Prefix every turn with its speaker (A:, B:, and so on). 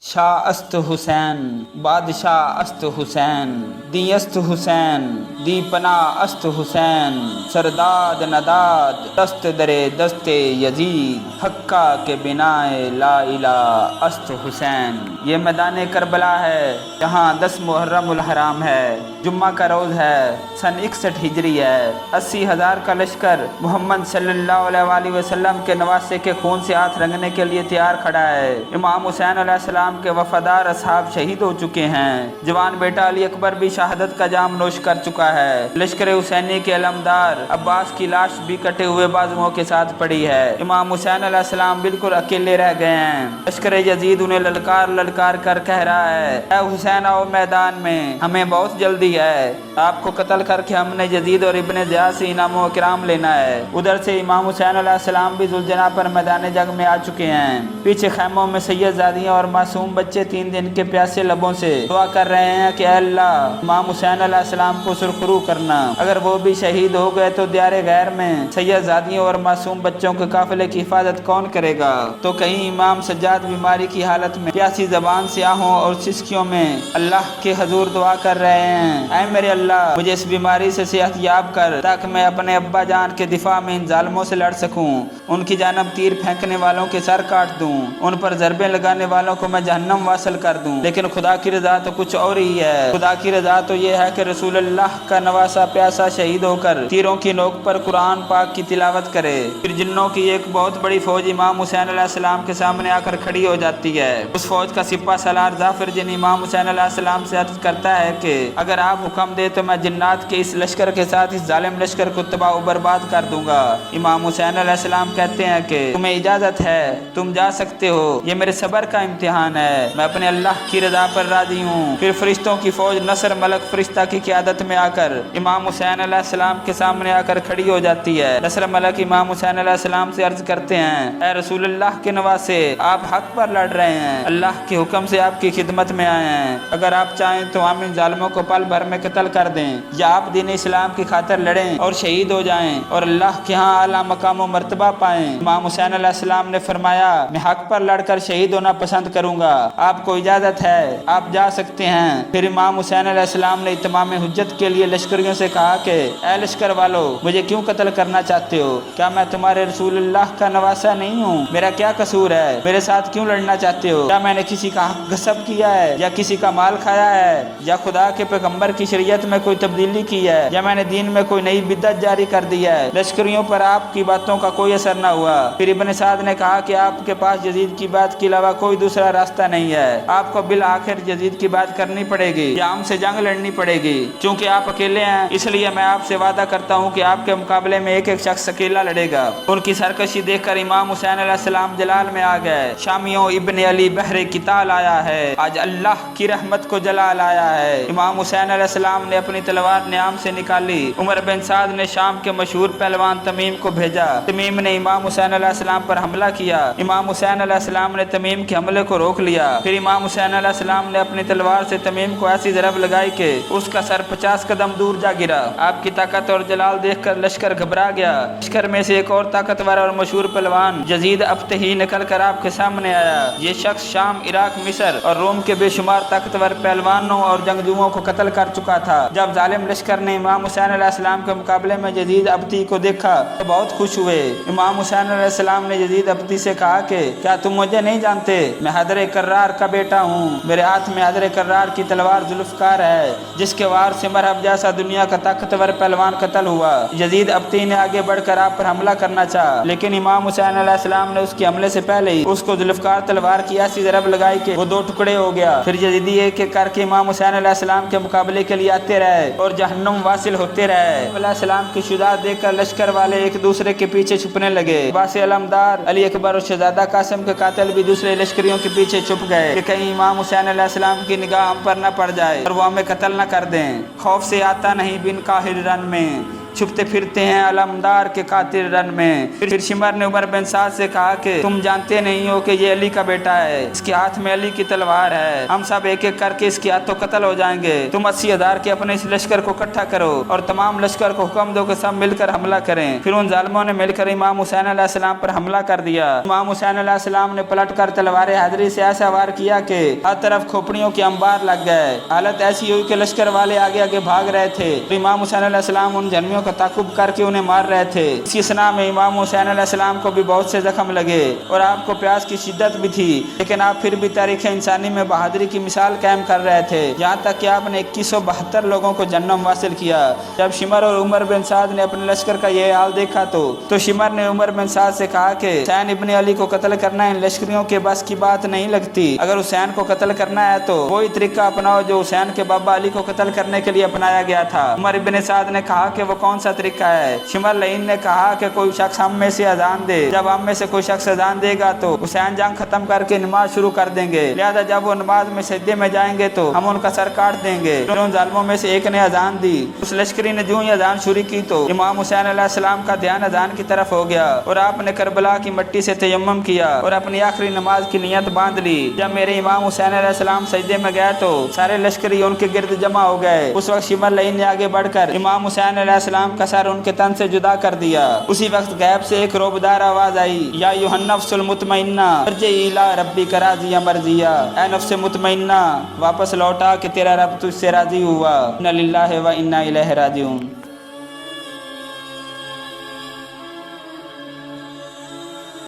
A: شاہ است حسین بادشاہ است حسین دی است حسین دی پناہ است حسین سرداد نداد دست درے دست یزید حقہ کے بنائے لا الہ است حسین۔ یہ میدان کربلا ہے جہاں 10 محرم الحرام ہے، جمعہ کا روز ہے، سن 61 ہجری ہے۔ 80,000 کا لشکر محمد صلی اللہ علیہ وآلہ وسلم کے نواسے کے خون سے ہاتھ رنگنے کے لیے تیار کھڑا ہے۔ امام حسین علیہ السلام کے وفادار اصحاب شہید ہو چکے ہیں۔ جوان بیٹا علی اکبر بھی شہادت کا جام نوش کر چکا ہے۔ لشکر حسینی کے علمدار عباس کی لاش بھی کٹے ہوئے بازوؤں کے ساتھ پڑی ہے۔ امام حسین علیہ السلام بالکل اکیلے رہ گئے ہیں۔ لشکر یزید انہیں للکار للکار کر کہہ رہا ہے، اے حسین آؤ میدان میں، ہمیں بہت جلدی ہے، آپ کو قتل کر کے ہم نے یزید اور ابن زیاد سے انعام و اکرام لینا ہے۔ ادھر سے امام حسین علیہ السلام بھی ذوالجناح پر میدان جنگ میں آ چکے ہیں۔ پیچھے خیموں میں سید زادیاں اور معصوم بچے 3 دن کے پیاسے لبوں سے دعا کر رہے ہیں کہ اے اللہ امام حسین علیہ السلام کو سرخرو کرنا، اگر وہ بھی شہید ہو گئے تو دیار غیر میں سید زادیوں اور معصوم بچوں کے قافلے کی حفاظت کون کرے گا؟ تو کہیں امام سجاد بیماری کی حالت میں پیاسی زبان سے آہوں اور سسکیوں میں اللہ کے حضور دعا کر رہے ہیں، اے میرے اللہ مجھے اس بیماری سے صحت یاب کر تاکہ میں اپنے ابا جان کے دفاع میں ان ظالموں سے لڑ سکوں، ان کی جانب تیر پھینکنے والوں کے سر کاٹ دوں، ان پر ضربیں لگانے والوں کو میں جہنم واصل کر دوں۔ لیکن خدا کی رضا تو کچھ اور ہی ہے۔ خدا کی رضا تو یہ ہے کہ رسول اللہ کا نواسا پیاسا شہید ہو کر تیروں کی نوک پر قرآن پاک کی تلاوت کرے۔ پھر جنوں کی ایک بہت بڑی فوج امام حسین علیہ السلام کے سامنے آ کر کھڑی ہو جاتی ہے۔ اس فوج کا سپہ سالار ظافر جن امام حسین علیہ السلام سے عرض کرتا ہے کہ اگر آپ حکم دے تو میں جنات کے اس لشکر کے ساتھ اس ظالم لشکر کو تباہ و برباد کر دوں گا۔ امام حسین علیہ السلام کہتے ہیں کہ تمہیں اجازت ہے، تم جا سکتے ہو، یہ میرے صبر کا امتحان ہے، میں اپنے اللہ کی رضا پر راضی ہوں۔ پھر فرشتوں کی فوج نصر ملک فرشتہ کی قیادت میں آ کر امام حسین علیہ السلام کے سامنے آ کر کھڑی ہو جاتی ہے۔ نصر ملک امام حسین علیہ السلام سے عرض کرتے ہیں، اے رسول اللہ کے نواسے، آپ حق پر لڑ رہے ہیں، اللہ کے حکم سے آپ کی خدمت میں آئے ہیں، اگر آپ چاہیں تو ہم ان ظالموں کو پل بھر میں قتل کر دیں، یا آپ دین اسلام کی خاطر لڑیں اور شہید ہو جائیں اور اللہ کے ہاں اعلیٰ مقام و مرتبہ پائیں۔ امام حسین علیہ السلام نے فرمایا، میں حق پر لڑ کر شہید ہونا پسند کروں گا، آپ کو اجازت ہے، آپ جا سکتے ہیں۔ پھر امام حسین علیہ السلام نے اتمام حجت کے لیے لشکریوں سے کہا کہ اے لشکر والو، مجھے کیوں قتل کرنا چاہتے ہو؟ کیا میں تمہارے رسول اللہ کا نواسا نہیں ہوں؟ میرا کیا قصور ہے؟ میرے ساتھ کیوں لڑنا چاہتے ہو؟ کیا میں نے کسی کا حق غصب کیا ہے یا کسی کا مال کھایا ہے یا خدا کے پیغمبر کی شریعت میں کوئی تبدیلی کی ہے یا میں نے دین میں کوئی نئی بدعت جاری کر دی ہے؟ لشکریوں پر آپ کی باتوں کا کوئی اثر نہ ہوا۔ پھر ابن سعد نے کہا کہ آپ کے پاس یزید کی بات کے علاوہ کوئی دوسرا راستہ نہیں ہے، آپ کو بالآخر یزید کی بات کرنی پڑے گی یا ہم سے جنگ لڑنی پڑے گی۔ چونکہ آپ اکیلے ہیں اس لیے میں آپ سے وعدہ کرتا ہوں کہ آپ کے مقابلے میں ایک ایک شخص اکیلا لڑے گا۔ ان کی سرکشی دیکھ کر امام حسین علیہ السلام جلال میں آ گئے۔ شامیوں ابن علی بحر قتال آیا ہے، آج اللہ کی رحمت کو جلال آیا ہے۔ امام حسین علیہ السلام نے اپنی تلوار نیام سے نکالی۔ عمر بن سعد نے شام کے مشہور پہلوان تمیم کو بھیجا۔ تمیم نے امام حسین علیہ السلام پر حملہ کیا۔ امام حسین علیہ السلام نے تمیم کے حملے کو روک لیا۔ پھر امام حسین علیہ السلام نے اپنی تلوار سے تمیم کو ایسی ضرب لگائی کہ اس کا سر 50 قدم دور جا گرا۔ آپ کی طاقت اور جلال دیکھ کر لشکر گھبرا گیا۔ لشکر میں سے ایک اور طاقتور اور مشہور پہلوان یزید ابتہی نکل کر آپ کے سامنے آیا۔ یہ شخص شام، عراق، مصر اور روم کے بے شمار طاقتور پہلوانوں اور جنگجوؤں کو قتل کر چکا تھا۔ جب ظالم لشکر نے امام حسین علیہ السلام کے مقابلے میں یزید ابتی کو دیکھا تو بہت خوش ہوئے۔ امام حسین علیہ السلام نے یزید ابتی سے کہا کہ کیا تم مجھے نہیں جانتے؟ میں حیدر کرار کا بیٹا ہوں، میرے ہاتھ میں حیدر کرار کی تلوار ذوالفقار ہے جس کے وار سے مرحب جیسا دنیا کا طاقتور پہلوان قتل ہوا۔ یزید ابتی نے آگے بڑھ کر آپ پر حملہ کرنا چاہا، لیکن امام حسین علیہ السلام نے اس کے حملے سے پہلے ہی اس کو ذوالفقار تلوار کی ایسی ضرب لگائی کہ وہ 2 ٹکڑے ہو گیا۔ پھر یزیدی ایک ایک کر کے امام حسین علیہ السلام کے مقابلے کے لیے آتے رہے اور جہنم واصل ہوتے رہے۔ علیہ السلام کی شجاعت دیکھ کر لشکر والے ایک دوسرے کے پیچھے چھپنے لگے۔ عباس علمدار، علی اکبر اور شہزادہ قاسم کے قاتل بھی دوسرے لشکریوں کے پیچھے چھپ گئے کہ کہیں امام حسین علیہ السلام کی نگاہ ہم پر نہ پڑ جائے اور وہ ہمیں قتل نہ کر دیں۔ خوف سے آتا نہیں بن قاہر رن میں، چھپتے پھرتے ہیں علمدار کے قاتل رن میں۔ پھر شمر نے عمر بن سعد سے کہا کہ تم جانتے نہیں ہو کہ یہ علی کا بیٹا ہے، اس کے ہاتھ میں علی کی تلوار ہے، ہم سب ایک ایک کر کے اس کے ہاتھوں قتل ہو جائیں گے، تم 80,000 کے اپنے اس لشکر کو اکٹھا کرو اور تمام لشکر کو حکم دو کہ سب مل کر حملہ کریں۔ پھر ان ظالموں نے مل کر امام حسین علیہ السلام پر حملہ کر دیا۔ امام حسین علیہ السلام نے پلٹ کر تلوار حیدری سے ایسا وار کیا کہ ہر طرف کھوپڑیوں کے انبار لگ گئے۔ حالت ایسی ہوئی کہ لشکر والے آگے آگے بھاگ رہے تھے، امام حسین علیہ السلام ان جرمیوں کا تعاقب کر کے انہیں مار رہے تھے۔ اسی اثنا میں امام حسین علیہ السلام کو بھی بہت سے زخم لگے اور آپ کو پیاس کی شدت بھی تھی، لیکن آپ پھر بھی تاریخ انسانی میں بہادری کی مثال قائم کر رہے تھے، یہاں تک کہ آپ نے 2172 لوگوں کو جنم حاصل کیا۔ جب شمر اور عمر بن سعد نے اپنے لشکر کا یہ حال دیکھا تو شمر نے عمر بن سعد سے کہا کہ حسین ابن علی کو قتل کرنا ان لشکریوں کے بس کی بات نہیں لگتی، اگر حسین کو قتل کرنا ہے تو وہی طریقہ اپناؤ جو حسین کے بابا علی کو قتل کرنے کے لیے اپنایا گیا تھا۔ عمر بن سعد نے کہا کہ وہ کون سا طریقہ ہے؟ شمر لعین نے کہا کہ کوئی شخص ہم میں سے اذان دے، جب ہم میں سے کوئی شخص اذان دے گا تو حسین جنگ ختم کر کے نماز شروع کر دیں گے، لہذا جب وہ نماز میں سجدے میں جائیں گے تو ہم ان کا سر کاٹ دیں گے۔ ان ظالموں میں سے ایک نے اذان دی، اس لشکری نے جو ہی اذان شروع کی تو امام حسین علیہ السلام کا دھیان اذان کی طرف ہو گیا اور آپ نے کربلا کی مٹی سے تیمم کیا اور اپنی آخری نماز کی نیت باندھ لی۔ جب میرے امام حسین علیہ السلام سجدے میں گئے تو سارے لشکری ان کے گرد جمع ہو گئے۔ اس وقت شمر لعین نے آگے بڑھ کر امام حسین علیہ السلام کا سر ان کے تن سے جدا کر دیا۔ اسی وقت غیب سے ایک روبدار آواز آئی، یا ایھا النفس المطمئنہ ارجعی الی ربک راضیہ مرضیہ، اے نفس مطمئنہ واپس لوٹا کہ تیرا رب تجھ سے راضی ہوا۔ انا للہ و انا الیہ راجعون۔